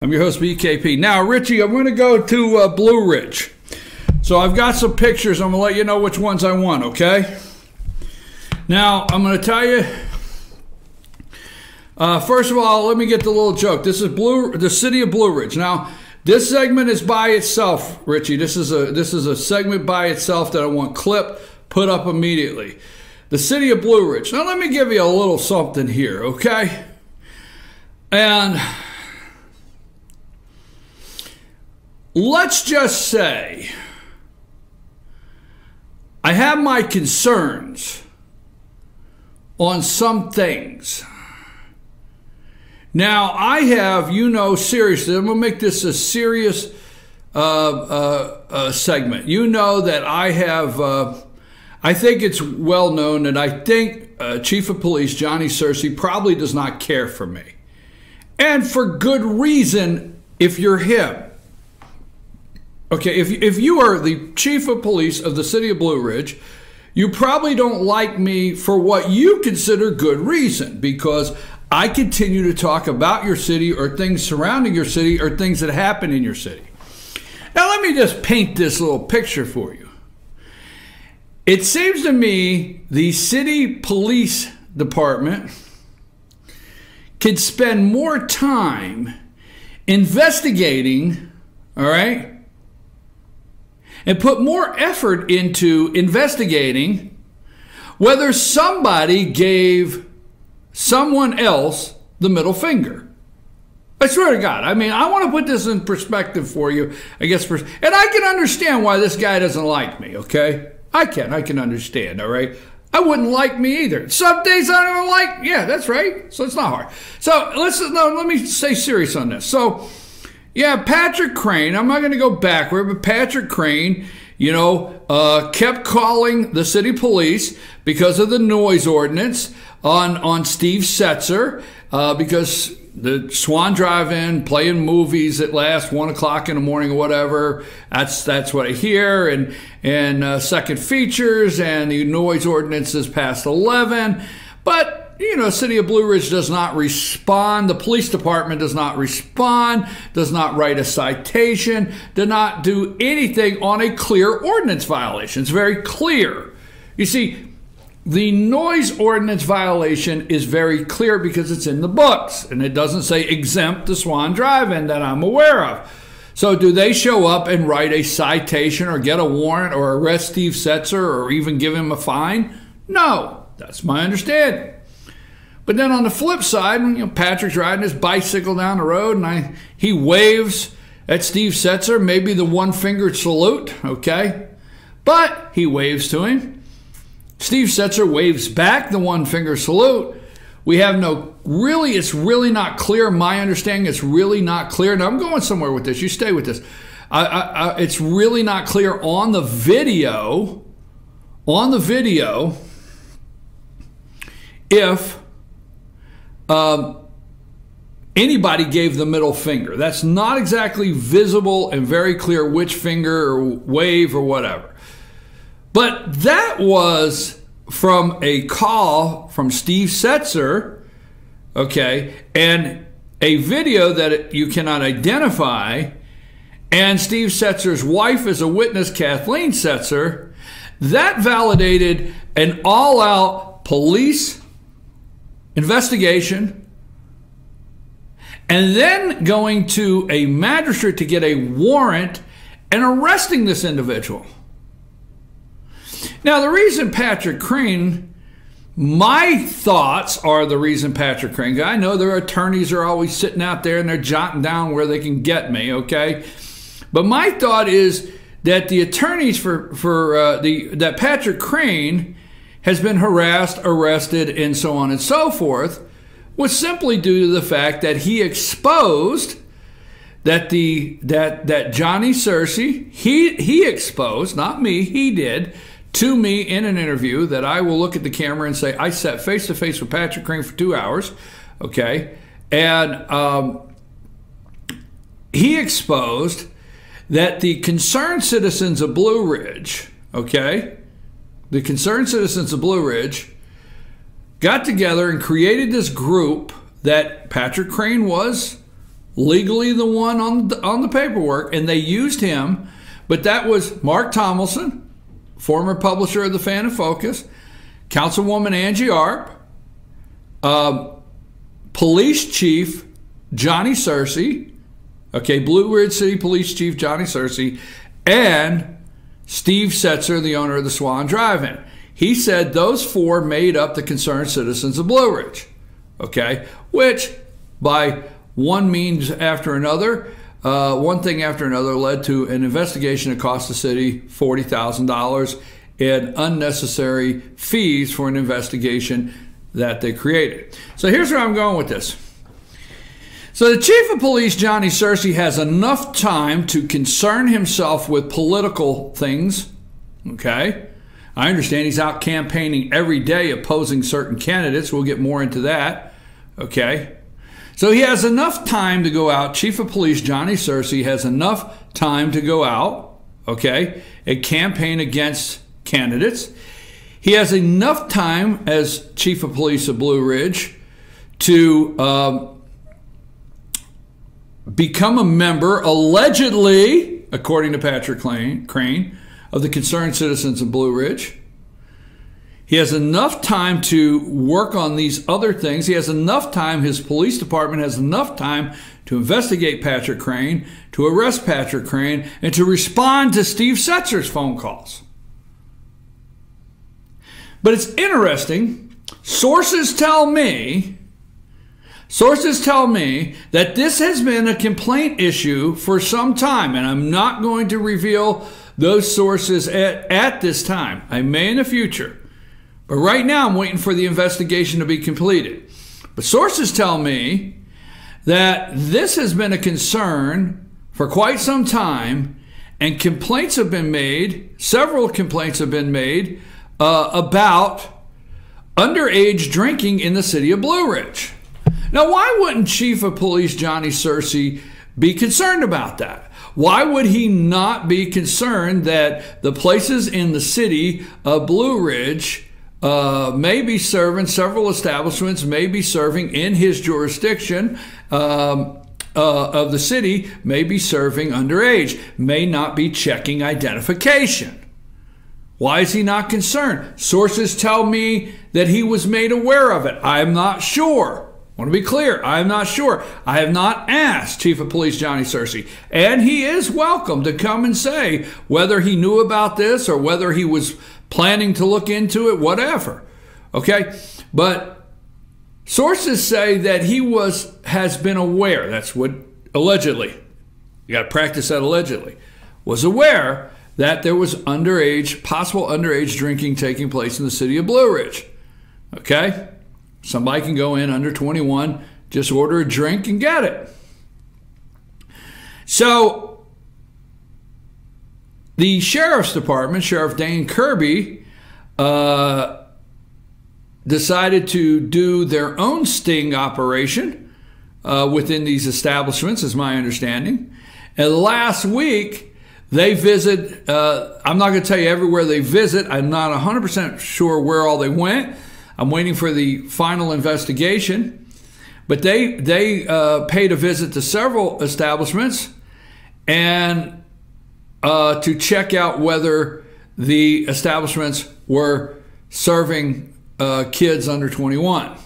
I'm your host, BKP. Now, Richie, I'm going to go to Blue Ridge. So I've got some pictures. I'm going to let you know which ones I want, okay? Now, I'm going to tell you, first of all, let me get the little joke. This is the city of Blue Ridge. Now, this segment is by itself, Richie. This is a segment by itself that I want clipped, put up immediately. The city of Blue Ridge. Now, let me give you a little something here, okay? And let's just say I have my concerns on some things. Now, I have, seriously, I'm going to make this a serious segment. You know that I have, I think it's well known that I think Chief of Police Johnny Searcy probably does not care for me. And for good reason if you're him. Okay, if you are the Chief of Police of the city of Blue Ridge, you probably don't like me for what you consider good reason, because I continue to talk about your city or things surrounding your city or things that happen in your city. Now, let me just paint this little picture for you. It seems to me the city police department could spend more time investigating, all right, and put more effort into investigating whether somebody gave someone else the middle finger. I swear to God. I mean, I want to put this in perspective for you, I guess. And I can understand why this guy doesn't like me, okay? I can understand, all right? I wouldn't like me either. Some days I don't even like, yeah, that's right. So it's not hard. So let me stay serious on this. So, yeah, Patrick Crane, I'm not going to go backward, but Patrick Crane, kept calling the city police because of the noise ordinance on Steve Setzer, because the Swan Drive-In playing movies at last 1 o'clock in the morning or whatever. That's what I hear, and second features, and the noise ordinance is past 11. But city of Blue Ridge does not respond. The police department does not respond, does not write a citation, does not do anything on a clear ordinance violation. It's very clear. You see, the noise ordinance violation is very clear because it's in the books, and it doesn't say exempt the Swan Drive-In that I'm aware of. So do they show up and write a citation or get a warrant or arrest Steve Setzer or even give him a fine? No, that's my understanding. But then on the flip side, Patrick's riding his bicycle down the road, and he waves at Steve Setzer, maybe the one-fingered salute, okay? But he waves to him. Steve Setzer waves back the one-finger salute. We have it's really not clear. My understanding, it's really not clear. Now, I'm going somewhere with this. You stay with this. It's really not clear on the video, if anybody gave the middle finger. That's not exactly visible and very clear which finger or wave or whatever. But that was from a call from Steve Setzer, okay, and a video that you cannot identify, and Steve Setzer's wife is a witness, Kathleen Setzer. That validated an all-out police investigation, and then going to a magistrate to get a warrant and arresting this individual. Now, the reason Patrick Crane, my thoughts are the reason Patrick Crane, I know their attorneys are always sitting out there and they're jotting down where they can get me, okay? But my thought is that the attorneys that Patrick Crane has been harassed, arrested, and so on and so forth, was simply due to the fact that he exposed that Johnny Searcy, he exposed, not me, he did, to me in an interview that I will look at the camera and say, I sat face to face with Patrick Crane for 2 hours, okay? And he exposed that the concerned citizens of Blue Ridge, okay, the concerned citizens of Blue Ridge got together and created this group that Patrick Crane was legally the one on the paperwork, and they used him. But that was Mark Tomlinson, former publisher of the Fan and Focus, Councilwoman Angie Arp, Police Chief Johnny Searcy, okay, Blue Ridge City Police Chief Johnny Searcy, and Steve Setzer, the owner of the Swan Drive-In. He said those four made up the concerned citizens of Blue Ridge, okay, which by one means after another, one thing after another led to an investigation that cost the city $40,000 in unnecessary fees for an investigation that they created. So here's where I'm going with this. So the chief of police, Johnny Searcy, has enough time to concern himself with political things, okay? I understand he's out campaigning every day opposing certain candidates. We'll get more into that, okay? So he has enough time to go out. Chief of Police Johnny Searcy has enough time to go out, okay, and campaign against candidates. He has enough time as Chief of Police of Blue Ridge to become a member, allegedly, according to Patrick Crane, of the Concerned Citizens of Blue Ridge. He has enough time to work on these other things. He has enough time, his police department has enough time to investigate Patrick Crane, to arrest Patrick Crane, and to respond to Steve Setzer's phone calls. But it's interesting. Sources tell me that this has been a complaint issue for some time, and I'm not going to reveal those sources at this time. I may in the future. But right now, I'm waiting for the investigation to be completed. But sources tell me that this has been a concern for quite some time, and complaints have been made, several complaints have been made about underage drinking in the city of Blue Ridge. Now, why wouldn't Chief of Police Johnny Searcy be concerned about that? Why would he not be concerned that the places in the city of Blue Ridge may be serving, several establishments may be serving in his jurisdiction of the city, may be serving underage, may not be checking identification? Why is he not concerned? Sources tell me that he was made aware of it. I'm not sure. I want to be clear. I'm not sure. I have not asked Chief of Police Johnny Searcy. And he is welcome to come and say whether he knew about this or whether he was planning to look into it, whatever. Okay? But sources say that he has been aware. That's what allegedly. You got to practice that allegedly. Was aware that there was possible underage drinking taking place in the city of Blue Ridge. Okay? Somebody can go in under 21, just order a drink and get it. So the sheriff's department, Sheriff Dane Kirby, decided to do their own sting operation within these establishments, is my understanding. And last week, they visit, I'm not going to tell you everywhere they visit. I'm not 100% sure where all they went. I'm waiting for the final investigation. But they paid a visit to several establishments and to check out whether the establishments were serving kids under 21.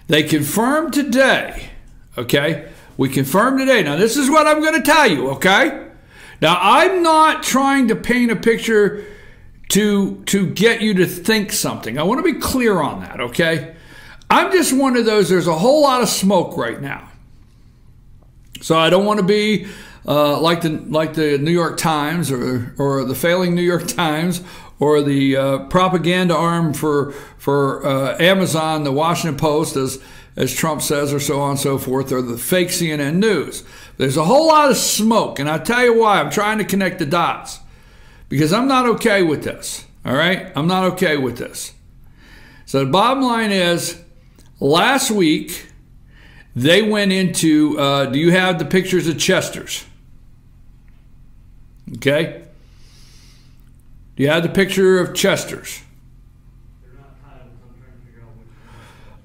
They confirmed today, okay? We confirmed today. Now, this is what I'm going to tell you, okay? Now, I'm not trying to paint a picture to get you to think something. I want to be clear on that, okay? I'm just one of those, there's a whole lot of smoke right now. So I don't want to be like the New York Times or the failing New York Times or the propaganda arm for Amazon, the Washington Post, as Trump says, or so on and so forth, or the fake CNN news. There's a whole lot of smoke, and I'll tell you why. I'm trying to connect the dots. Because I'm not okay with this, all right? I'm not okay with this. So the bottom line is, last week, they went into, do you have the pictures of Chester's? Okay? Do you have the picture of Chester's? They're not titled, so I'm trying to figure out which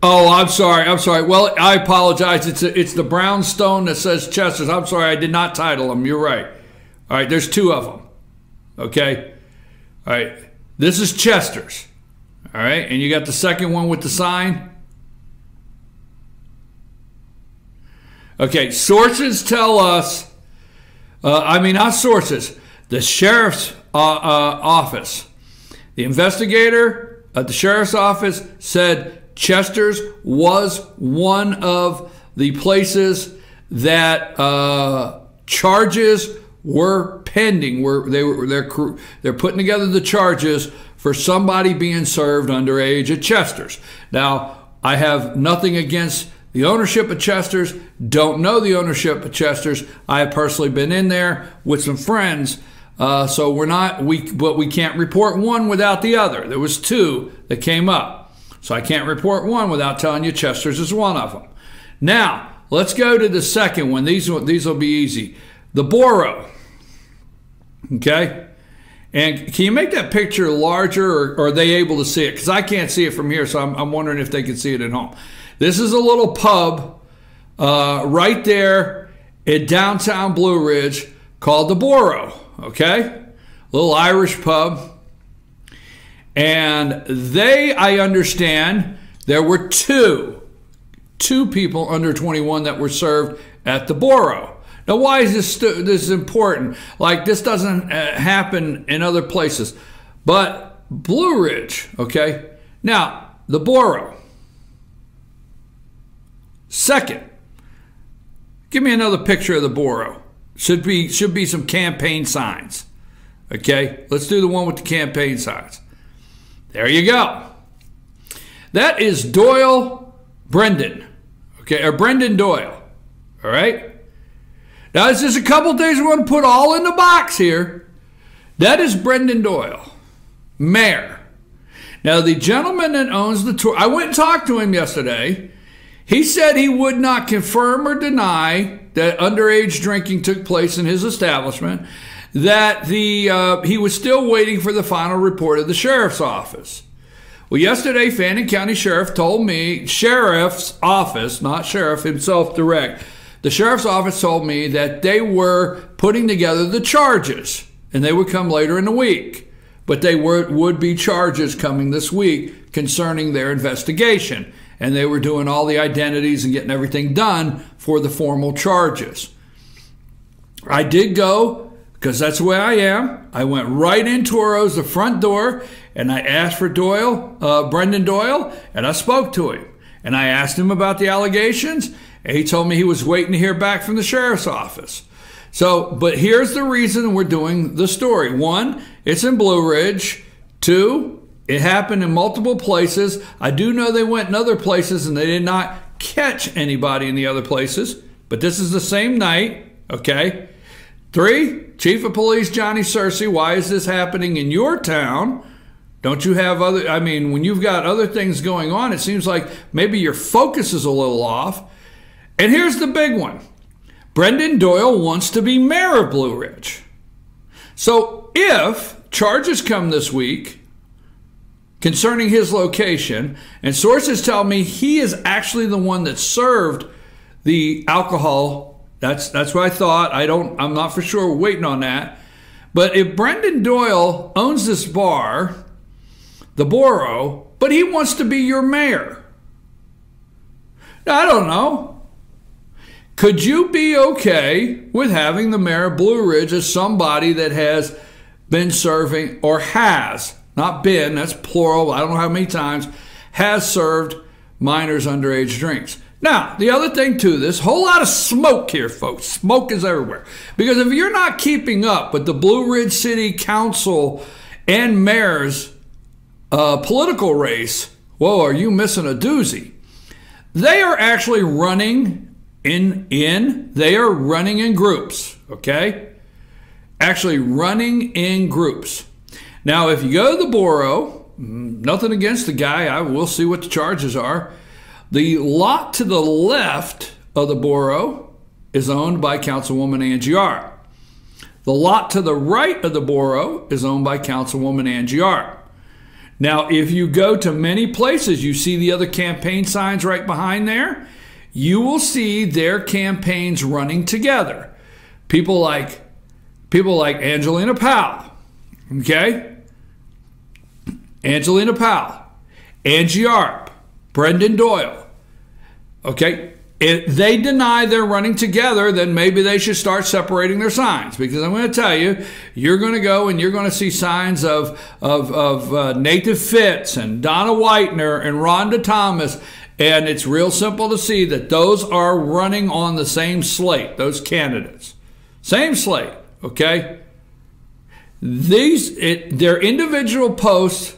Oh, I'm sorry. I'm sorry. Well, I apologize. It's the brownstone that says Chester's. I'm sorry. I did not title them. You're right. All right. There's two of them. Okay. All right. This is Chester's. All right. And you got the second one with the sign. Okay. Sources tell us, not sources, the sheriff's office. The investigator at the sheriff's office said Chester's was one of the places that charges were pending. They're putting together the charges for somebody being served underage at Chester's. Now, I have nothing against the ownership of Chester's. Don't know the ownership of Chester's. I have personally been in there with some friends. So but we can't report one without the other. There was two that came up. So I can't report one without telling you Chester's is one of them. Now, let's go to the second one. These will be easy. The Borough. Okay? And can you make that picture larger, or are they able to see it? Because I can't see it from here, so I'm wondering if they can see it at home. This is a little pub right there in downtown Blue Ridge called the Borough. Okay? Little Irish pub. And I understand, there were two people under 21 that were served at the Borough. Now, why is this important? Like, this doesn't happen in other places. But Blue Ridge, okay? Now, the Borough. Second, give me another picture of the Borough. Should be some campaign signs. Okay? Let's do the one with the campaign signs. There you go. That is Doyle Brendan. Okay, or Brendan Doyle. All right? Now, there's just a couple things we want to put all in the box here. That is Brendan Doyle, mayor. Now, the gentleman that owns the tour, I went and talked to him yesterday. He said he would not confirm or deny that underage drinking took place in his establishment, that he was still waiting for the final report of the sheriff's office. Well, yesterday, Fannin County Sheriff told me, sheriff's office, not sheriff himself direct, the sheriff's office told me that they were putting together the charges, and they would come later in the week. But they would be charges coming this week concerning their investigation. And they were doing all the identities and getting everything done for the formal charges. I did go, because that's the way I am. I went right in Toro's, the front door, and I asked for Brendan Doyle, and I spoke to him. And I asked him about the allegations, and he told me he was waiting to hear back from the sheriff's office. So, but here's the reason we're doing the story. One, it's in Blue Ridge. Two, it happened in multiple places. I do know they went in other places, and they did not catch anybody in the other places. But this is the same night, okay? Three, Chief of Police Johnny Searcy, why is this happening in your town? Don't you have other, when you've got other things going on, it seems like maybe your focus is a little off. And here's the big one. Brendan Doyle wants to be mayor of Blue Ridge. So if charges come this week concerning his location, and sources tell me he is actually the one that served the alcohol. That's what I thought. I'm not for sure. We're waiting on that. But if Brendan Doyle owns this bar, the Borough, but he wants to be your mayor, now, I don't know. Could you be okay with having the mayor of Blue Ridge as somebody that has been serving, or has, not been, that's plural, I don't know how many times, has served minors underage drinks? Now, the other thing to this, whole lot of smoke here, folks. Smoke is everywhere. Because if you're not keeping up with the Blue Ridge City Council and mayor's political race, whoa, are you missing a doozy? They are actually running they are running in groups, okay? Actually running in groups. Now, if you go to the Borough, nothing against the guy, we'll see what the charges are. The lot to the left of the Borough is owned by Councilwoman Angie Art. The lot to the right of the Borough is owned by Councilwoman Angie Art. Now, if you go to many places, you see the other campaign signs right behind there, you will see their campaigns running together. People like Angelina Powell, okay? Angelina Powell, Angie Arp, Brendan Doyle, okay? If they deny they're running together, then maybe they should start separating their signs. Because I'm going to tell you, you're going to go and you're going to see signs of Nathan Fitz and Donna Whitener and Rhonda Thomas. And it's real simple to see that those are running on the same slate, those candidates. Same slate, okay? They're individual posts,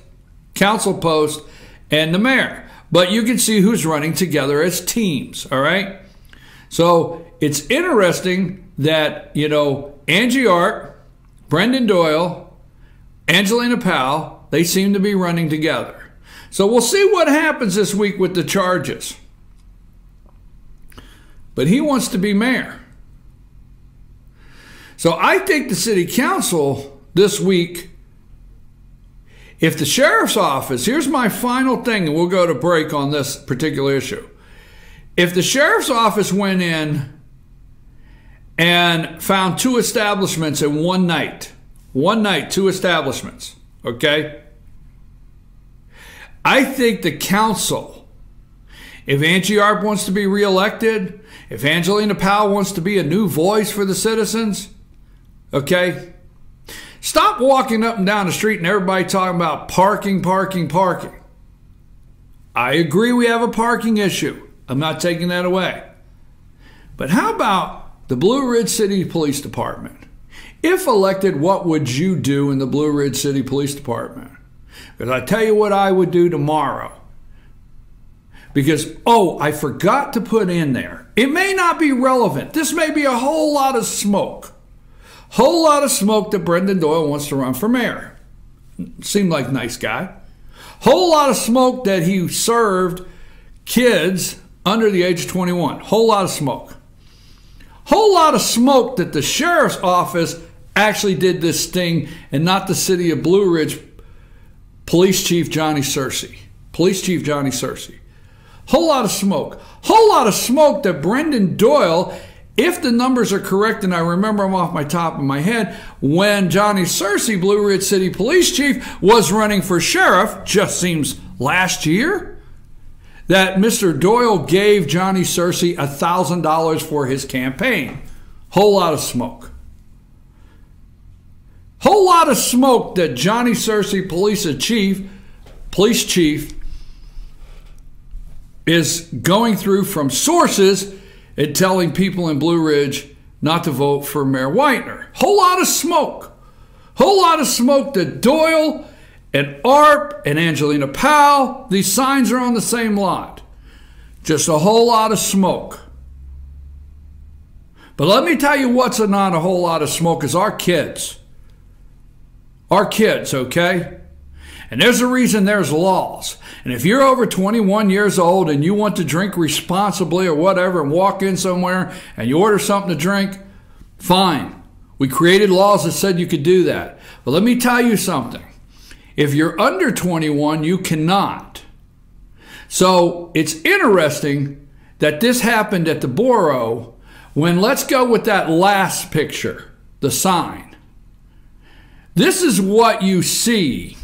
council posts, and the mayor. But you can see who's running together as teams, all right? So it's interesting that, you know, Angie Arp, Brendan Doyle, Angelina Powell, they seem to be running together. So we'll see what happens this week with the charges. But he wants to be mayor. So I think the city council this week, if the sheriff's office, here's my final thing, and we'll go to break on this particular issue. If the sheriff's office went in and found 2 establishments in one night, 2 establishments, okay? I think the council, if Angie Arp wants to be reelected, if Angelina Powell wants to be a new voice for the citizens, okay? Stop walking up and down the street and everybody talking about parking, parking, parking. I agree we have a parking issue. I'm not taking that away. But how about the Blue Ridge City Police Department? If elected, what would you do in the Blue Ridge City Police Department? Because I tell you what I would do tomorrow. Because, oh, I forgot to put in there. It may not be relevant. This may be a whole lot of smoke. Whole lot of smoke that Brendan Doyle wants to run for mayor. Seemed like a nice guy. Whole lot of smoke that he served kids under the age of 21. Whole lot of smoke. Whole lot of smoke that the sheriff's office actually did this thing and not the city of Blue Ridge Police Chief Johnny Searcy. Police Chief Johnny Searcy. Whole lot of smoke. Whole lot of smoke that Brendan Doyle, if the numbers are correct, and I remember them off my top of my head, when Johnny Searcy, Blue Ridge City Police Chief, was running for sheriff, just seems last year, that Mr. Doyle gave Johnny Searcy $1,000 for his campaign. Whole lot of smoke. Whole lot of smoke that Johnny Searcy, police chief, is going through from sources and telling people in Blue Ridge not to vote for Mayor Whitener. Whole lot of smoke. Whole lot of smoke that Doyle and Arp and Angelina Powell, these signs are on the same lot. Just a whole lot of smoke. But let me tell you what's not a whole lot of smoke is our kids. Our kids, okay? And there's a reason there's laws. And if you're over 21 years old and you want to drink responsibly or whatever and walk in somewhere and you order something to drink, fine. We created laws that said you could do that. But let me tell you something. If you're under 21, you cannot. So it's interesting that this happened at the borough when, let's go with that last picture, the sign. This is what you see,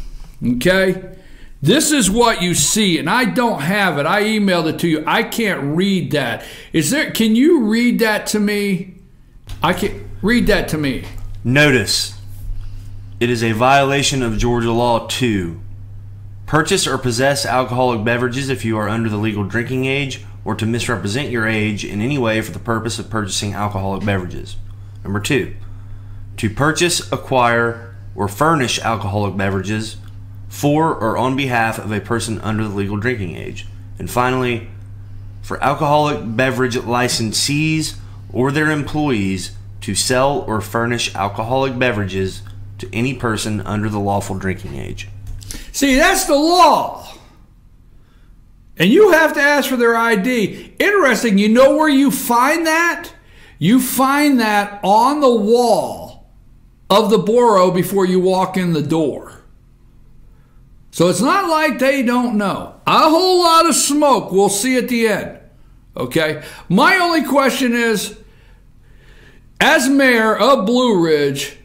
okay? This is what you see, and I don't have it. I emailed it to you. I can't read that. Can you read that to me? I can't read that to me. Notice, it is a violation of Georgia Law 2. Purchase or possess alcoholic beverages if you are under the legal drinking age, or to misrepresent your age in any way for the purpose of purchasing alcoholic beverages. Number 2, to purchase, acquire, or furnish alcoholic beverages for or on behalf of a person under the legal drinking age. And finally, for alcoholic beverage licensees or their employees to sell or furnish alcoholic beverages to any person under the lawful drinking age. See, that's the law. And you have to ask for their ID. Interesting, you know where you find that? You find that on the wall of the borough before you walk in the door. So it's not like they don't know. A whole lot of smoke we'll see at the end. Okay? My only question is, as mayor of Blue Ridge,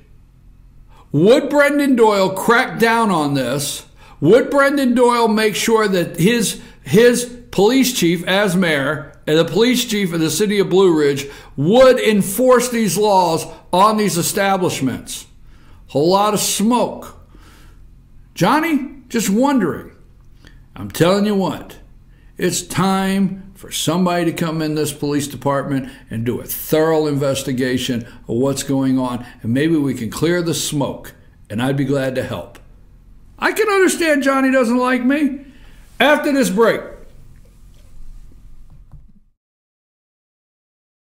would Brendan Doyle crack down on this? Would Brendan Doyle make sure that his police chief as mayor and the police chief of the city of Blue Ridge would enforce these laws on these establishments? Whole lot of smoke. Johnny, just wondering. I'm telling you what, it's time for somebody to come in this police department and do a thorough investigation of what's going on, and maybe we can clear the smoke, and I'd be glad to help. I can understand Johnny doesn't like me. After this break,